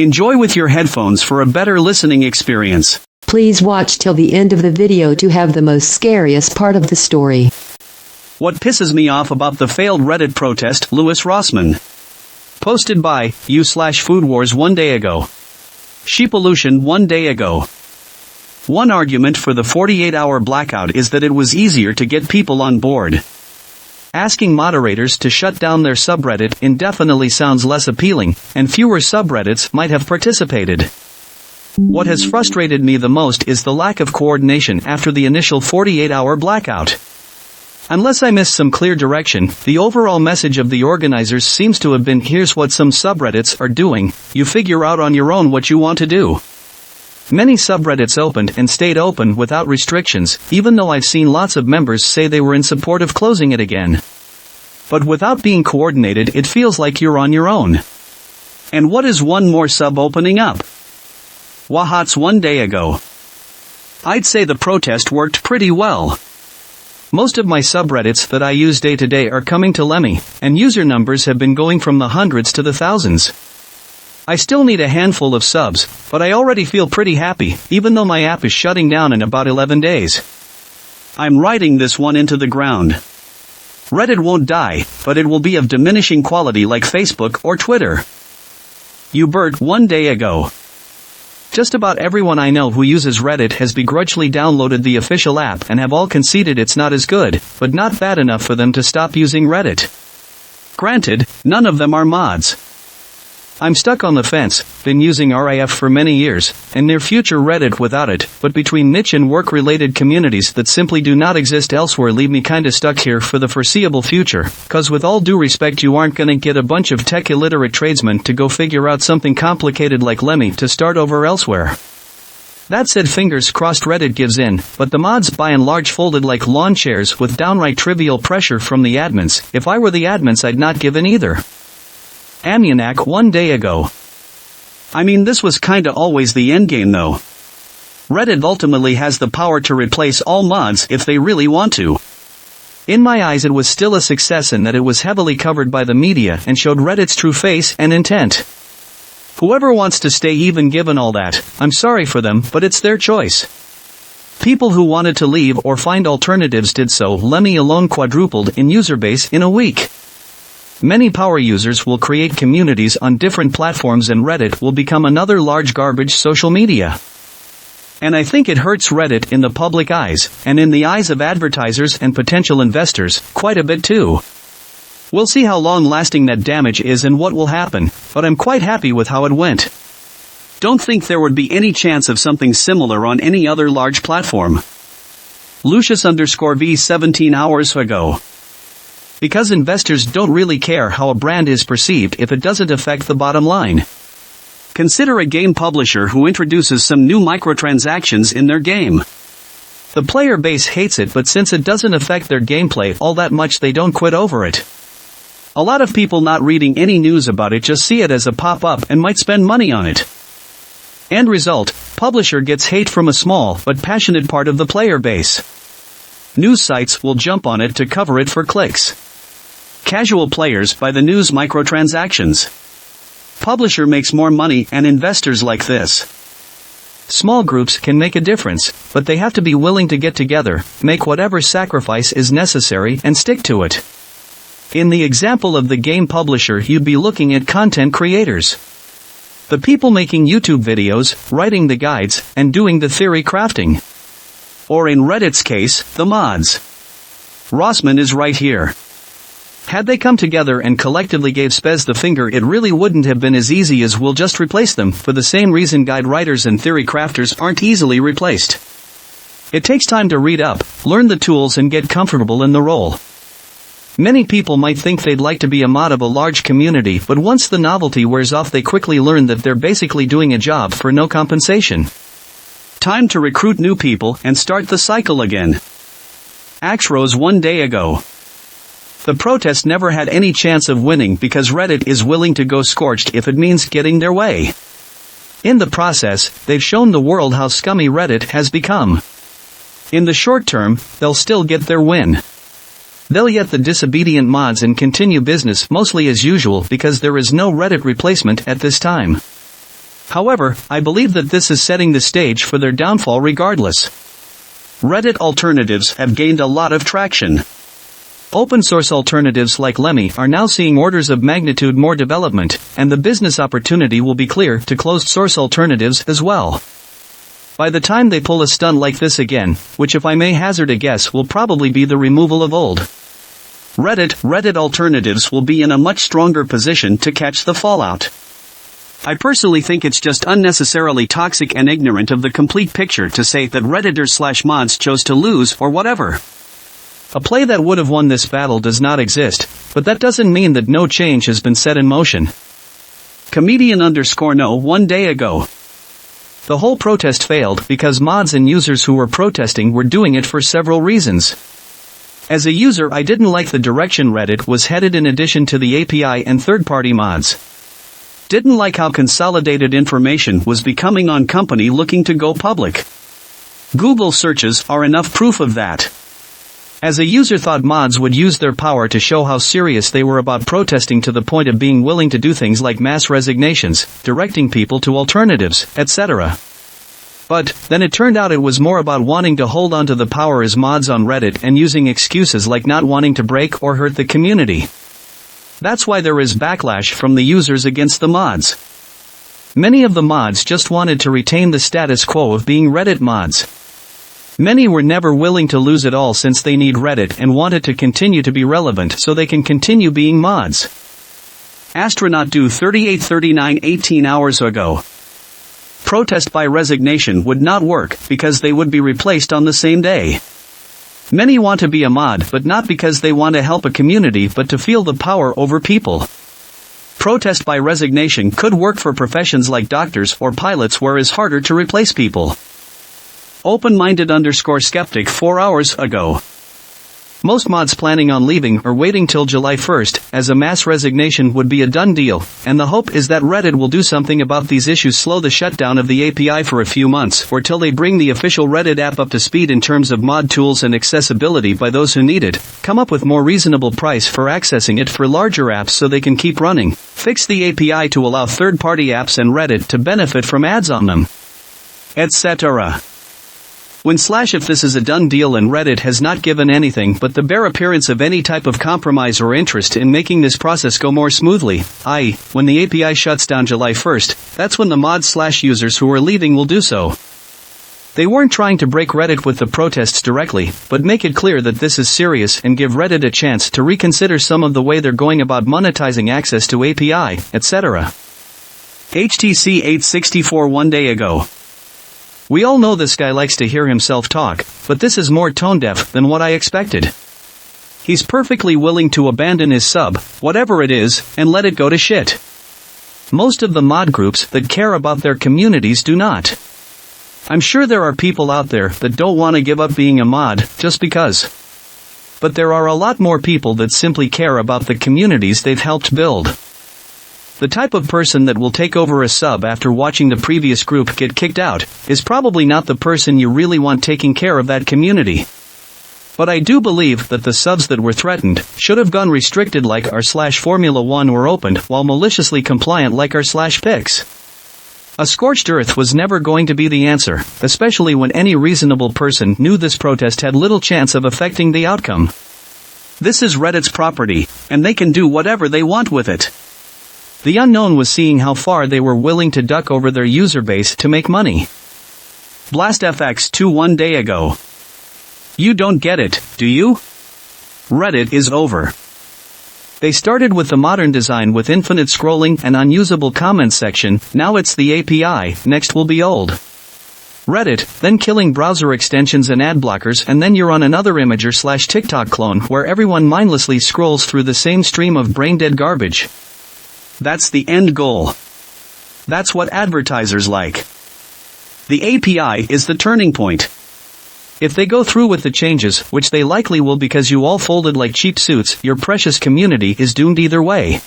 Enjoy with your headphones for a better listening experience. Please watch till the end of the video to have the most scariest part of the story. What pisses me off about the failed Reddit protest, Louis Rossmann. Posted by u/Food Wars 1 day ago. Sheepolution 1 day ago. One argument for the 48-hour blackout is that it was easier to get people on board. Asking moderators to shut down their subreddit indefinitely sounds less appealing, and fewer subreddits might have participated. What has frustrated me the most is the lack of coordination after the initial 48-hour blackout. Unless I missed some clear direction, the overall message of the organizers seems to have been, here's what some subreddits are doing, you figure out on your own what you want to do. Many subreddits opened and stayed open without restrictions, even though I've seen lots of members say they were in support of closing it again. But without being coordinated, it feels like you're on your own. And what is one more sub opening up? Wahats 1 day ago. I'd say the protest worked pretty well. Most of my subreddits that I use day to day are coming to Lemmy, and user numbers have been going from the hundreds to the thousands. I still need a handful of subs, but I already feel pretty happy, even though my app is shutting down in about 11 days. I'm riding this one into the ground. Reddit won't die, but it will be of diminishing quality like Facebook or Twitter. Ubert 1 day ago. Just about everyone I know who uses Reddit has begrudgingly downloaded the official app and have all conceded it's not as good, but not bad enough for them to stop using Reddit. Granted, none of them are mods. I'm stuck on the fence, been using RIF for many years, and near future Reddit without it, but between niche and work-related communities that simply do not exist elsewhere leave me kinda stuck here for the foreseeable future, cause with all due respect you aren't gonna get a bunch of tech-illiterate tradesmen to go figure out something complicated like Lemmy to start over elsewhere. That said, fingers crossed Reddit gives in, but the mods by and large folded like lawn chairs with downright trivial pressure from the admins. If I were the admins I'd not give in either. Amionak 1 day ago. I mean, this was kinda always the endgame though. Reddit ultimately has the power to replace all mods if they really want to. In my eyes it was still a success in that it was heavily covered by the media and showed Reddit's true face and intent. Whoever wants to stay even given all that, I'm sorry for them, but it's their choice. People who wanted to leave or find alternatives did so. Lemmy alone quadrupled in user base in a week. Many power users will create communities on different platforms and Reddit will become another large garbage social media. And I think it hurts Reddit in the public eyes, and in the eyes of advertisers and potential investors, quite a bit too. We'll see how long-lasting that damage is and what will happen, but I'm quite happy with how it went. Don't think there would be any chance of something similar on any other large platform. Lucius_V 17 hours ago. Because investors don't really care how a brand is perceived if it doesn't affect the bottom line. Consider a game publisher who introduces some new microtransactions in their game. The player base hates it, but since it doesn't affect their gameplay all that much they don't quit over it. A lot of people not reading any news about it just see it as a pop-up and might spend money on it. End result, publisher gets hate from a small but passionate part of the player base. News sites will jump on it to cover it for clicks. Casual players buy the news microtransactions. Publisher makes more money and investors like this. Small groups can make a difference, but they have to be willing to get together, make whatever sacrifice is necessary and stick to it. In the example of the game publisher, you'd be looking at content creators. The people making YouTube videos, writing the guides, and doing the theory crafting. Or in Reddit's case, the mods. Rossmann is right here. Had they come together and collectively gave Spez the finger, it really wouldn't have been as easy as we'll just replace them, for the same reason guide writers and theory crafters aren't easily replaced. It takes time to read up, learn the tools and get comfortable in the role. Many people might think they'd like to be a mod of a large community, but once the novelty wears off they quickly learn that they're basically doing a job for no compensation. Time to recruit new people and start the cycle again. Askreddit 1 day ago. The protest never had any chance of winning because Reddit is willing to go scorched if it means getting their way. In the process, they've shown the world how scummy Reddit has become. In the short term, they'll still get their win. They'll get the disobedient mods and continue business mostly as usual because there is no Reddit replacement at this time. However, I believe that this is setting the stage for their downfall regardless. Reddit alternatives have gained a lot of traction. Open source alternatives like Lemmy are now seeing orders of magnitude more development, and the business opportunity will be clear to closed source alternatives as well. By the time they pull a stunt like this again, which if I may hazard a guess will probably be the removal of old Reddit alternatives will be in a much stronger position to catch the fallout. I personally think it's just unnecessarily toxic and ignorant of the complete picture to say that Redditors/mods chose to lose or whatever. A play that would have won this battle does not exist, but that doesn't mean that no change has been set in motion. Comedian_no 1 day ago. The whole protest failed because mods and users who were protesting were doing it for several reasons. As a user, I didn't like the direction Reddit was headed in addition to the API and third-party mods. Didn't like how consolidated information was becoming on company looking to go public. Google searches are enough proof of that. As a user, thought mods would use their power to show how serious they were about protesting to the point of being willing to do things like mass resignations, directing people to alternatives, etc. But, then it turned out it was more about wanting to hold on to the power as mods on Reddit and using excuses like not wanting to break or hurt the community. That's why there is backlash from the users against the mods. Many of the mods just wanted to retain the status quo of being Reddit mods. Many were never willing to lose it all since they need Reddit and wanted to continue to be relevant so they can continue being mods. Astronaut do 3839 18 hours ago. Protest by resignation would not work because they would be replaced on the same day. Many want to be a mod but not because they want to help a community but to feel the power over people. Protest by resignation could work for professions like doctors or pilots where it's harder to replace people. Open-minded_skeptic 4 hours ago. Most mods planning on leaving are waiting till July 1st, as a mass resignation would be a done deal, and the hope is that Reddit will do something about these issues, slow the shutdown of the API for a few months, or till they bring the official Reddit app up to speed in terms of mod tools and accessibility by those who need it, come up with more reasonable price for accessing it for larger apps so they can keep running, fix the API to allow third-party apps and Reddit to benefit from ads on them, etc. If this is a done deal and Reddit has not given anything but the bare appearance of any type of compromise or interest in making this process go more smoothly, i.e., when the API shuts down July 1st, that's when the mods/users who are leaving will do so. They weren't trying to break Reddit with the protests directly, but make it clear that this is serious and give Reddit a chance to reconsider some of the way they're going about monetizing access to API, etc. HTC 864 1 day ago. We all know this guy likes to hear himself talk, but this is more tone-deaf than what I expected. He's perfectly willing to abandon his sub, whatever it is, and let it go to shit. Most of the mod groups that care about their communities do not. I'm sure there are people out there that don't want to give up being a mod, just because. But there are a lot more people that simply care about the communities they've helped build. The type of person that will take over a sub after watching the previous group get kicked out is probably not the person you really want taking care of that community. But I do believe that the subs that were threatened should have gone restricted like r/Formula 1 or opened while maliciously compliant like r/Pix. A scorched earth was never going to be the answer, especially when any reasonable person knew this protest had little chance of affecting the outcome. This is Reddit's property, and they can do whatever they want with it. The unknown was seeing how far they were willing to duck over their user base to make money. BlastFX2 1 day ago. You don't get it, do you? Reddit is over. They started with the modern design with infinite scrolling and unusable comments section, now it's the API, next will be old Reddit, then killing browser extensions and ad blockers, and then you're on another Imager/TikTok clone where everyone mindlessly scrolls through the same stream of brain-dead garbage. That's the end goal. That's what advertisers like. The API is the turning point. If they go through with the changes, which they likely will because you all folded like cheap suits, your precious community is doomed either way.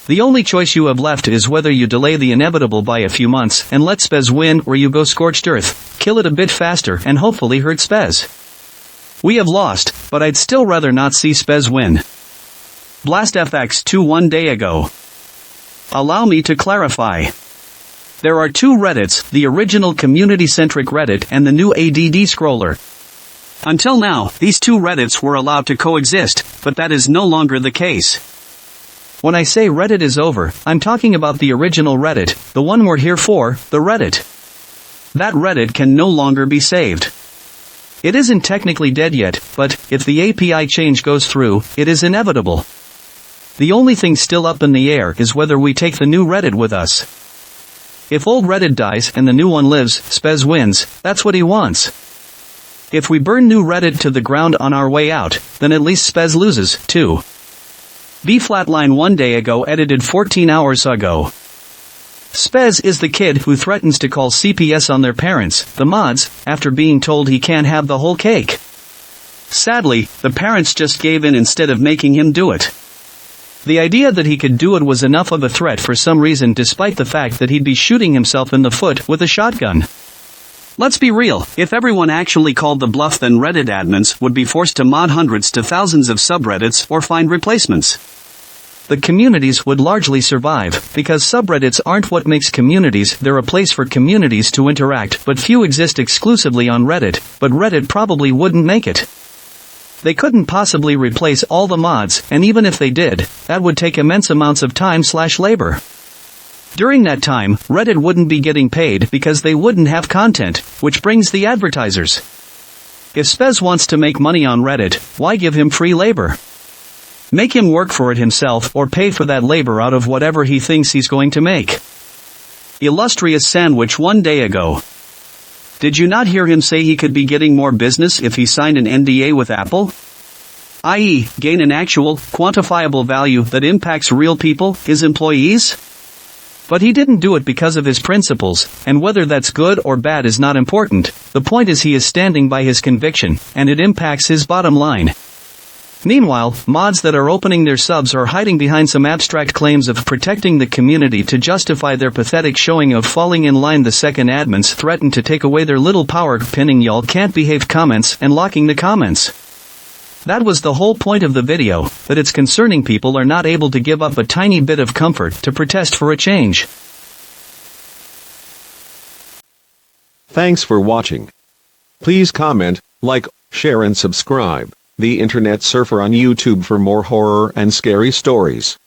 The only choice you have left is whether you delay the inevitable by a few months and let Spez win, or you go scorched earth, kill it a bit faster and hopefully hurt Spez. We have lost, but I'd still rather not see Spez win. BlastFX2 1 day ago. Allow me to clarify. There are two Reddits, the original community-centric Reddit and the new ADD scroller. Until now, these two Reddits were allowed to coexist, but that is no longer the case. When I say Reddit is over, I'm talking about the original Reddit, the one we're here for, the Reddit. That Reddit can no longer be saved. It isn't technically dead yet, but, if the API change goes through, it is inevitable. The only thing still up in the air is whether we take the new Reddit with us. If old Reddit dies and the new one lives, Spez wins, that's what he wants. If we burn new Reddit to the ground on our way out, then at least Spez loses, too. B Flatline 1 day ago edited 14 hours ago. Spez is the kid who threatens to call CPS on their parents, the mods, after being told he can't have the whole cake. Sadly, the parents just gave in instead of making him do it. The idea that he could do it was enough of a threat for some reason, despite the fact that he'd be shooting himself in the foot with a shotgun. Let's be real, if everyone actually called the bluff, then Reddit admins would be forced to mod hundreds to thousands of subreddits or find replacements. The communities would largely survive, because subreddits aren't what makes communities, they're a place for communities to interact, but few exist exclusively on Reddit, but Reddit probably wouldn't make it. They couldn't possibly replace all the mods, and even if they did, that would take immense amounts of time/labor. During that time, Reddit wouldn't be getting paid because they wouldn't have content, which brings the advertisers. If Spez wants to make money on Reddit, why give him free labor? Make him work for it himself or pay for that labor out of whatever he thinks he's going to make. Illustrious Sandwich 1 day ago. Did you not hear him say he could be getting more business if he signed an NDA with Apple? i.e., gain an actual, quantifiable value that impacts real people, his employees? But he didn't do it because of his principles, and whether that's good or bad is not important. The point is he is standing by his conviction, and it impacts his bottom line. Meanwhile, mods that are opening their subs are hiding behind some abstract claims of protecting the community to justify their pathetic showing of falling in line. The second admins threaten to take away their little power, pinning y'all can't behave comments and locking the comments. That was the whole point of the video, that it's concerning people are not able to give up a tiny bit of comfort to protest for a change. Thanks for watching. Please comment, like, share and subscribe. The Internet Surfer on YouTube for more horror and scary stories.